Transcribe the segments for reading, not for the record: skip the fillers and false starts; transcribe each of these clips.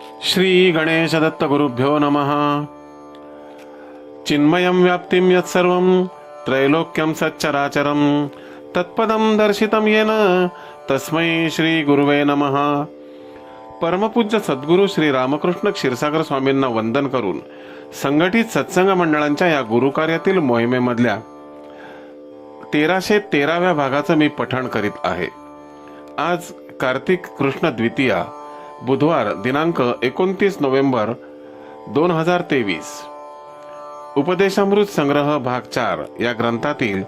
श्री गणेश दत्त गुरुभ्यो नमः। चिन्मयं व्याप्तिं यत्सर्वं त्रैलोक्यं सच्चराचरं तत्पदं दर्शितं येन तस्मै श्री गुरुवे नमः। परमपूज्य सद्गुरू श्री रामकृष्ण क्षीरसागर स्वामींना वंदन करून संघटित सत्संग मंडळांच्या या गुरुकार्यातील मोहिमेमधल्या 1313व्या भागाचं मी पठण करीत आहे। आज कार्तिक कृष्ण द्वितीया, बुधवार दिनांक 29 नोव्हेंबर 2023। उपदेशामृत संग्रह भाग 4 या ग्रंथातील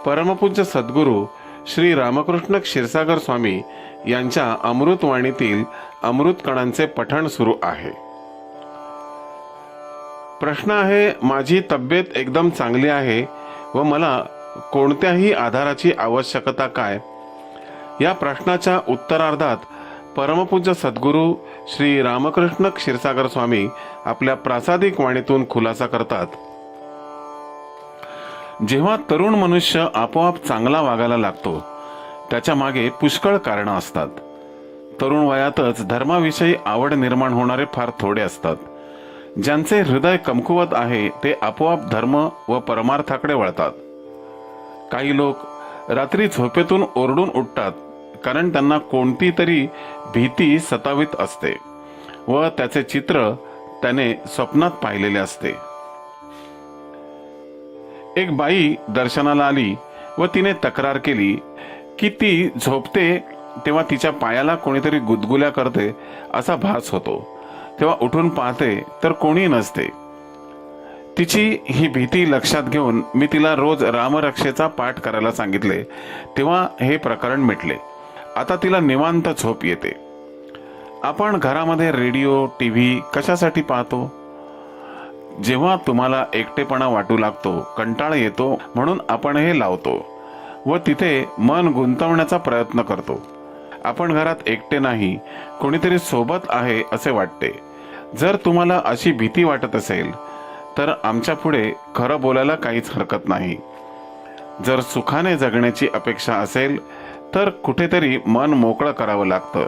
परमपूज्य सद्गुरू श्री रामकृष्ण क्षीरसागर स्वामी यांच्या अमृतवाणीतील अमृत कणांचे पठण सुरू आहे। प्रश्न आहे, माझी तब्येत एकदम चांगली आहे व मला कोणत्याही आधाराची आवश्यकता काय? या प्रश्नाच्या उत्तरार्धात परमपूज्य सद्गुरू श्री रामकृष्ण क्षीरसागर स्वामी आपल्या प्रासादिक वाणीतून खुलासा करतात। जेव्हा तरुण मनुष्य आपोआप चांगला वागायला लागतो त्याच्या मागे पुष्कळ कारणं असतात। तरुण वयातच धर्माविषयी आवड निर्माण होणारे फार थोडे असतात। ज्यांचे हृदय कमकुवत आहे ते आपोआप धर्म व परमार्थाकडे वळतात। काही लोक रात्री झोपेतून ओरडून उठतात कारण त्यांना कोणती तरी भीती सतावित असते व त्याचे चित्र त्याने स्वप्नात पाहिलेले असते। एक बाई दर्शनाला आली व तिने तक्रार केली की ती झोपते तेव्हा तिच्या पायाला कोणीतरी गुदगुल्या करते असा भास होतो। तेव्हा उठून पाहते तर कोणी नसते। तिची ही भीती लक्षात घेऊन मी तिला रोज रामरक्षेचा पाठ करायला सांगितले, तेव्हा हे प्रकरण मिटले। आता तिला निवांत झोप येते। आपण घरामध्ये रेडिओ, टीव्ही कशासाठी पाहतो? जेव्हा तुम्हाला एकटेपणा वाटू लागतो, कंटाळा येतो म्हणून आपण हे लावतो व तिथे मन गुंतवण्याचा प्रयत्न करतो। आपण घरात एकटे नाही, कोणीतरी सोबत आहे असे वाटते। जर तुम्हाला अशी भीती वाटत असेल तर आमच्या पुढे खरं बोलायला काहीच हरकत नाही। जर सुखाने जगण्याची अपेक्षा असेल तर कुठेतरी मन मोकळं करावं लागतं,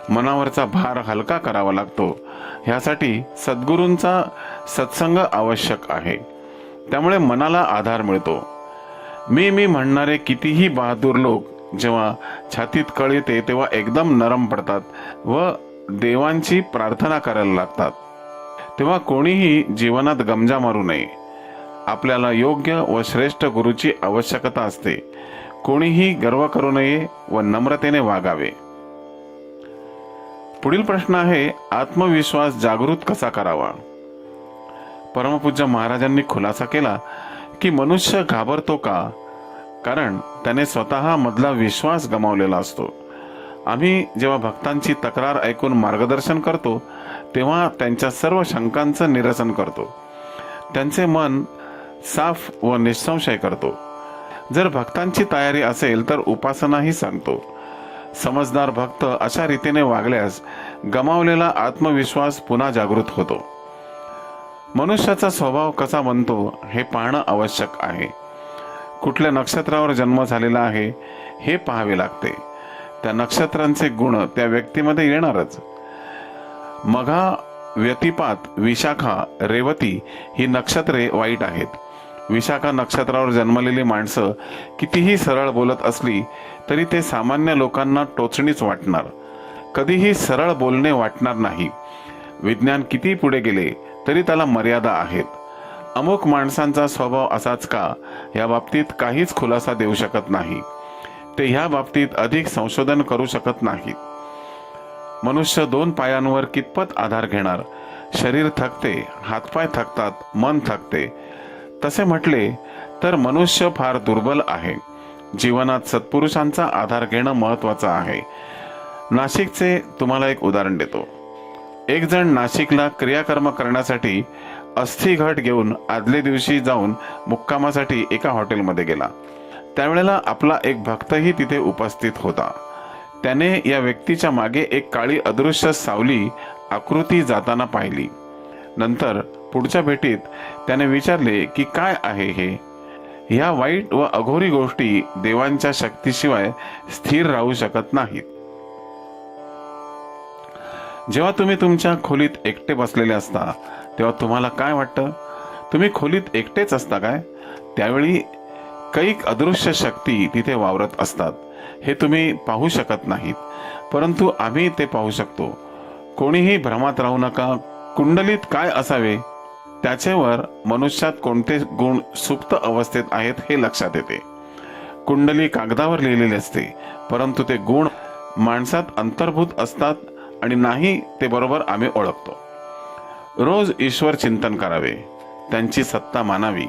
मनावरचा भार हलका करावा लागतो। ह्यासाठी सद्गुरूंचा सत्संग आवश्यक आहे, त्यामुळे मनाला आधार मिळतो। मी म्हणणारे कितीही बहादूर लोक जेव्हा छातीत कळ येते तेव्हा एकदम नरम पडतात व देवांची प्रार्थना करायला लागतात। तेव्हा कोणीही जीवनात गमजा मारू नये। आपल्याला योग्य व श्रेष्ठ गुरुची आवश्यकता असते। कोणीही गर्व करू नये व नम्रतेने वागावे। पुढील प्रश्न आहे, आत्मविश्वास जागृत कसा करावा? परमपूज्य महाराजांनी खुलासा केला की मनुष्य घाबरतो का? कारण त्याने स्वतः मधला विश्वास गमावलेला असतो। आम्ही जेव्हा भक्तांची तक्रार ऐकून मार्गदर्शन करतो तेव्हा त्यांच्या सर्व शंकांचं निरसन करतो, त्यांचे मन साफ व निसंशय करतो। जर भक्तांची तयारी असेल तर उपासनाही सांगतो। समजदार भक्त अशा रीतीने वागल्यास गमावलेला आत्मविश्वास पुन्हा जागृत होतो। मनुष्याचा स्वभाव कसा बनतो हे पाहणं आवश्यक आहे। कुठल्या नक्षत्रावर जन्म झालेला आहे हे पाहावे लागते। त्या नक्षत्रांचे गुण त्या व्यक्तीमध्ये येणारच। मघा, व्यतिपात, विशाखा, रेवती ही नक्षत्रे वाईट आहेत। विशाखा नक्षत्रावर जन्मलेली माणसं कितीही सरळ बोलत असली तरी ते सामान्य लोकांना टोचणीच वाटणार, कधीही सरळ बोलणे वाटणार नाही। विज्ञान किती पुढे गेले तरी त्याला मर्यादा आहेत। अमुक माणसांचा स्वभाव असाच का या बाबतीत काहीच खुलासा देऊ शकत नाही। ते ह्या बाबतीत अधिक संशोधन करू शकत नाहीत। मनुष्य 2 पायांवर कितपत आधार घेणार? शरीर थकते, हातपाय थकतात, मन थकते। तसे म्हटले तर मनुष्य फार दुर्बल आहे। जीवनात सत्पुरुषांचा आधार घेणं महत्वाचं आहे। नाशिकचे तुम्हाला एक उदाहरण देतो। एक जण नाशिकला क्रियाकर्म करण्यासाठी अस्थिघट घेऊन आदल्या दिवशी जाऊन मुक्कामासाठी एका हॉटेलमध्ये गेला। त्यावेळेला आपला एक भक्तही तिथे उपस्थित होता। त्याने या व्यक्तीच्या मागे एक काळी अदृश्य सावली आकृती जाताना पाहिली। नंतर पुढच्या भेटीत त्याने विचारले की काय आहे हे? ह्या वाईट व अघोरी गोष्टी देवांच्या शक्तीशिवाय स्थिर राहू शकत नाहीत। जेव्हा तुम्ही तुमच्या खोलीत एकटे बसलेले असता तेव्हा तुम्हाला काय वाटतं? तुम्ही खोलीत एकटेच असता काय? त्यावेळी कैक अदृश्य शक्ती तिथे वावरत असतात. हे तुम्ही पाहू शकत नाहीत, परंतु आम्ही ते पाहू शकतो. कोणीही भ्रमात राहू नका. कुंडलीत काय असावे त्याच्यावर मनुष्यात कोणते गुण सुप्त अवस्थेत आहेत हे लक्षात येते. कुंडली कागदावर लिहिलेली असते, परंतु ते गुण माणसात अंतर्भूत असतात आणि नाही ते बरोबर आम्ही ओळखतो. रोज ईश्वर चिंतन करावे, त्यांची सत्ता मानावी.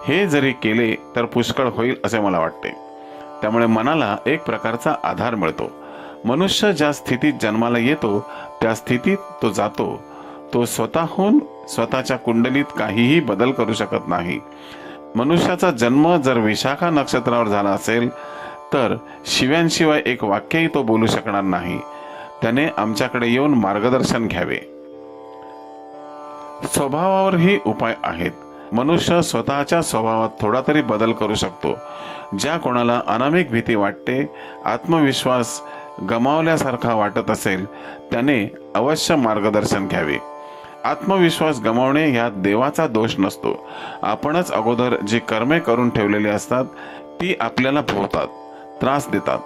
हे जरी केले तर पुष्कळ होईल असे मला वाटते. त्यामुळे मनाला एक प्रकारचा आधार मिळतो. मनुष्य ज्या स्थितीत जन्माला येतो त्या स्थितीत तो जातो. तो स्वतःहून स्वतःच्या कुंडलीत काहीही बदल करू शकत नाही. मनुष्याचा जन्म जर विशाखा नक्षत्रावर झाला असेल तर शिव्यांशिवाय एक वाक्यही तो बोलू शकणार नाही. त्याने आमच्याकडे येऊन मार्गदर्शन घ्यावे. स्वभावावरही उपाय आहेत. मनुष्य स्वतःच्या स्वभावात थोडा तरी बदल करू शकतो. ज्या कोणाला अनामिक भीती वाटते, आत्मविश्वास गमावल्यासारखा वाटत असेल, त्याने अवश्य मार्गदर्शन घ्यावे. आत्मविश्वास गमावणे यात देवाचा दोष नसतो. आपणच अगोदर जी कर्मे करून ठेवलेली असतात ती आपल्याला भोवतात, त्रास देतात.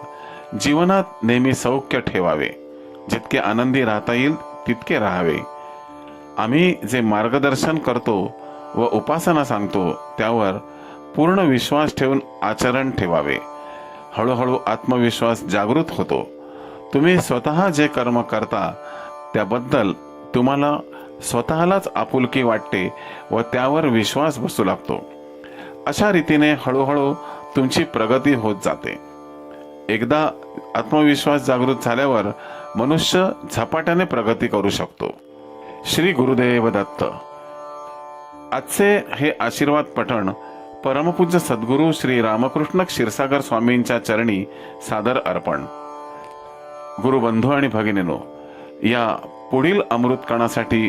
जीवनात नेहमी सौख्य ठेवावे. जितके आनंदी राहता येईल तितके राहावे. आम्ही जे मार्गदर्शन करतो व उपासना सांगतो त्यावर पूर्ण विश्वास ठेवून आचरण ठेवावे. हळूहळू आत्मविश्वास जागृत होतो. तुम्ही स्वतः जे कर्म करता त्याबद्दल तुम्हाला स्वतःलाच आपुलकी वाटते व त्यावर विश्वास बसू लागतो. अशा रीतीने हळूहळू तुमची प्रगती होत जाते. एकदा आत्मविश्वास जागृत झाल्यावर मनुष्य झपाट्याने प्रगती करू शकतो. श्री गुरुदेव दत्त. आजचे हे आशीर्वाद पठण परमपूज्य सद्गुरू श्री रामकृष्ण क्षीरसागर स्वामींच्या चरणी सादर अर्पण. गुरुबंधू आणि भगिनीनो, या पुढील अमृतकणासाठी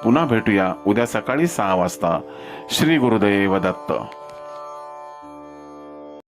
पुन्हा भेटूया उद्या सकाळी 6 वाजता. श्री गुरुदेव दत्त.